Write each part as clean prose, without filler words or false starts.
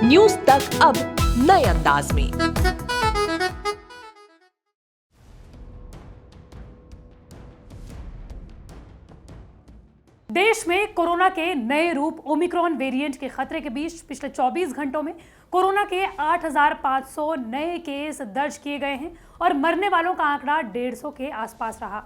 News तक अब नए अंदाज में। देश में कोरोना के नए रूप ओमिक्रॉन वेरिएंट के खतरे के बीच पिछले 24 घंटों में कोरोना के 8,500 नए केस दर्ज किए गए हैं और मरने वालों का आंकड़ा 150 के आसपास रहा।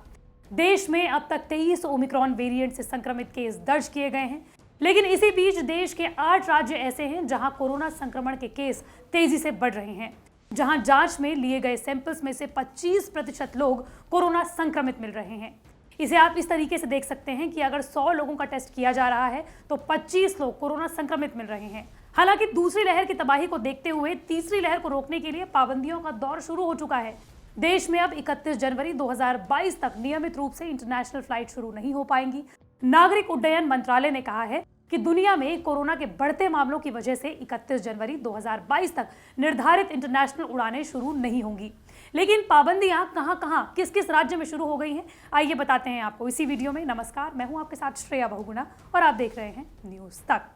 देश में अब तक 23 ओमिक्रॉन वेरिएंट से संक्रमित केस दर्ज किए गए हैं, लेकिन इसी बीच देश के 8 राज्य ऐसे हैं जहां कोरोना संक्रमण के केस तेजी से बढ़ रहे हैं, जहां जांच में लिए गए सैंपल्स में से 25% लोग कोरोना संक्रमित मिल रहे हैं। इसे आप इस तरीके से देख सकते हैं कि अगर 100 लोगों का टेस्ट किया जा रहा है तो 25 लोग कोरोना संक्रमित मिल रहे हैं। हालांकि दूसरी लहर की तबाही को देखते हुए तीसरी लहर को रोकने के लिए पाबंदियों का दौर शुरू हो चुका है। देश में अब 31 जनवरी 2022 तक नियमित रूप से इंटरनेशनल फ्लाइट शुरू नहीं हो पाएंगी। नागरिक उड्डयन मंत्रालय ने कहा है कि दुनिया में कोरोना के बढ़ते मामलों की वजह से 31 जनवरी 2022 तक निर्धारित इंटरनेशनल उड़ानें शुरू नहीं होंगी। लेकिन पाबंदियां कहां-कहां, किस-किस राज्य में शुरू हो गई हैं, आइए बताते हैं आपको इसी वीडियो में। नमस्कार, मैं हूं आपके साथ श्रेया बहुगुणा और आप देख रहे हैं न्यूज तक।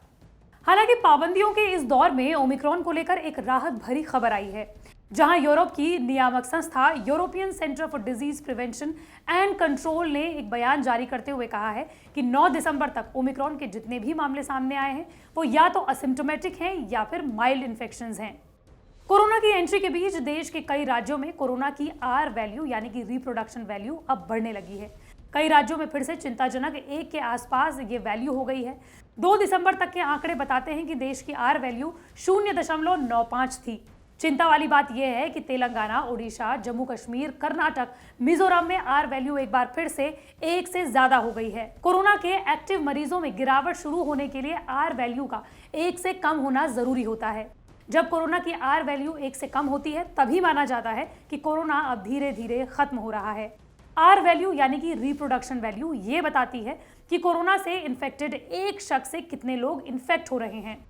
हालांकि पाबंदियों के इस दौर में ओमिक्रॉन को लेकर एक राहत भरी खबर आई है, जहां यूरोप की नियामक संस्था European centre for disease prevention and control ने एक बयान जारी करते हुए कहा है कि 9 दिसंबर तक ओमिक्रॉन के जितने भी मामले सामने आए हैं वो या तो असिम्प्टोमेटिक हैं या फिर माइल्ड इन्फेक्शंस हैं। कोरोना की एंट्री के बीच देश के कई राज्यों में कोरोना की आर वैल्यू यानी कि रिप्रोडक्शन वैल्यू अब बढ़ने लगी है। कई राज्यों में फिर से चिंताजनक 1 के आसपास ये वैल्यू हो गई है। 2 दिसंबर तक के आंकड़े बताते हैं कि देश की आर वैल्यू 0.95 थी। चिंता वाली बात यह है कि तेलंगाना, ओडिशा, जम्मू कश्मीर, कर्नाटक, मिजोरम में आर वैल्यू एक बार फिर से 1 से ज्यादा हो गई है। कोरोना के एक्टिव मरीजों में गिरावट शुरू होने के लिए आर वैल्यू का 1 से कम होना जरूरी होता है। जब कोरोना की आर वैल्यू 1 से कम होती है तभी माना जाता है कि कोरोना अब धीरे धीरे खत्म हो रहा है। आर वैल्यू यानी कि रिप्रोडक्शन वैल्यू ये बताती है कि कोरोना से इन्फेक्टेड एक शख्स से कितने लोग इन्फेक्ट हो रहे हैं।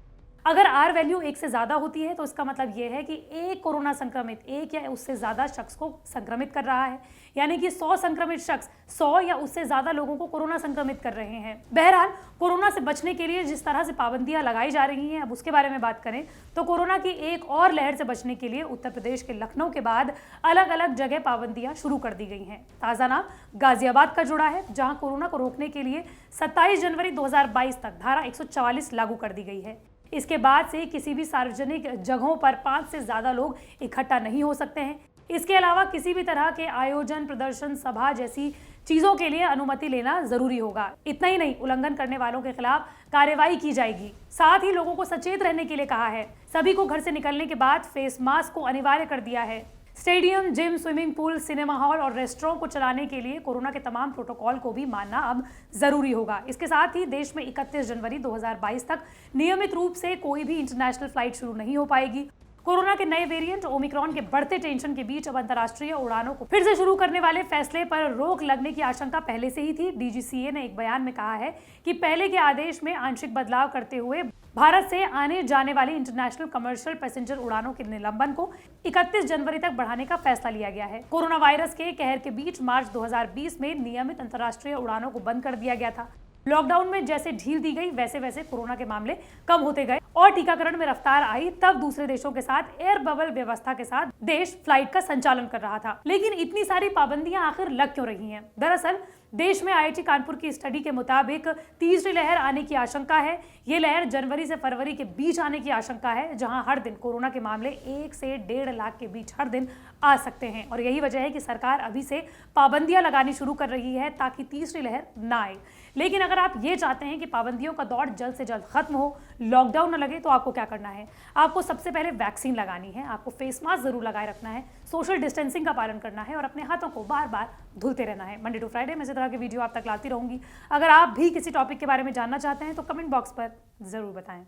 अगर आर वैल्यू 1 से ज्यादा होती है तो इसका मतलब यह है कि एक कोरोना संक्रमित एक या उससे ज्यादा शख्स को संक्रमित कर रहा है, यानी कि 100 संक्रमित शख्स 100 या उससे ज्यादा लोगों को कोरोना संक्रमित कर रहे हैं। बहरहाल, कोरोना से बचने के लिए जिस तरह से पाबंदियां लगाई जा रही हैं, अब उसके बारे में बात करें तो कोरोना की एक और लहर से बचने के लिए उत्तर प्रदेश के लखनऊ के बाद अलग अलग जगह पाबंदियां शुरू कर दी गई हैं। ताजा नाम गाजियाबाद का जुड़ा है, जहां कोरोना को रोकने के लिए 27 जनवरी 2022 तक धारा 144 लागू कर दी गई है। इसके बाद से किसी भी सार्वजनिक जगहों पर 5 से ज्यादा लोग इकट्ठा नहीं हो सकते हैं। इसके अलावा किसी भी तरह के आयोजन, प्रदर्शन, सभा जैसी चीजों के लिए अनुमति लेना जरूरी होगा। इतना ही नहीं, उल्लंघन करने वालों के खिलाफ कार्रवाई की जाएगी। साथ ही लोगों को सचेत रहने के लिए कहा है। सभी को घर से निकलने के बाद फेस मास्क को अनिवार्य कर दिया है। Stadium, gym, swimming pool, cinema hall और रेस्टोरेंट को चलाने के लिए कोरोना के तमाम प्रोटोकॉल को भी मानना अब जरूरी होगा। इसके साथ ही देश में 31 जनवरी 2022 तक नियमित रूप से कोई भी इंटरनेशनल फ्लाइट शुरू नहीं हो पाएगी। कोरोना के नए वेरिएंट ओमिक्रॉन के बढ़ते टेंशन के बीच अब अंतर्राष्ट्रीय उड़ानों को फिर से शुरू करने वाले फैसले पर रोक लगने की आशंका पहले से ही थी। डीजीसीए ने एक बयान में कहा है कि पहले के आदेश में आंशिक बदलाव करते हुए भारत से आने जाने वाली इंटरनेशनल कमर्शियल पैसेंजर उड़ानों के निलंबन को 31 जनवरी तक बढ़ाने का फैसला लिया गया है। कोरोना वायरस के कहर के बीच मार्च 2020 में नियमित अंतर्राष्ट्रीय उड़ानों को बंद कर दिया गया था। लॉकडाउन में जैसे ढील दी गई वैसे वैसे कोरोना के मामले कम होते गए और टीकाकरण में रफ्तार आई। तब दूसरे देशों के साथ एयर बबल व्यवस्था के साथ देश फ्लाइट का संचालन कर रहा था। लेकिन इतनी सारी पाबंदियां आखिर लग क्यों रही हैं? दरअसल देश में IIT कानपुर की स्टडी के मुताबिक तीसरी लहर आने की आशंका है। ये लहर जनवरी से फरवरी के बीच आने की आशंका है, जहां हर दिन कोरोना के मामले 1 से 1.5 लाख के बीच हर दिन आ सकते हैं। और यही वजह है कि सरकार अभी से पाबंदियां लगानी शुरू कर रही है ताकि तीसरी लहर ना आए। लेकिन अगर आप ये चाहते हैं कि पाबंदियों का दौर जल्द से जल्द खत्म हो, लॉकडाउन न लगे, तो आपको क्या करना है? आपको सबसे पहले वैक्सीन लगानी है, आपको फेस मास्क जरूर लगाए रखना है, सोशल डिस्टेंसिंग का पालन करना है और अपने हाथों को बार बार धुलते रहना है। मंडे टू फ्राइडे में इसी तरह की वीडियो आप तक लाती रहूंगी। अगर आप भी किसी टॉपिक के बारे में जानना चाहते हैं तो कमेंट बॉक्स पर जरूर बताएं।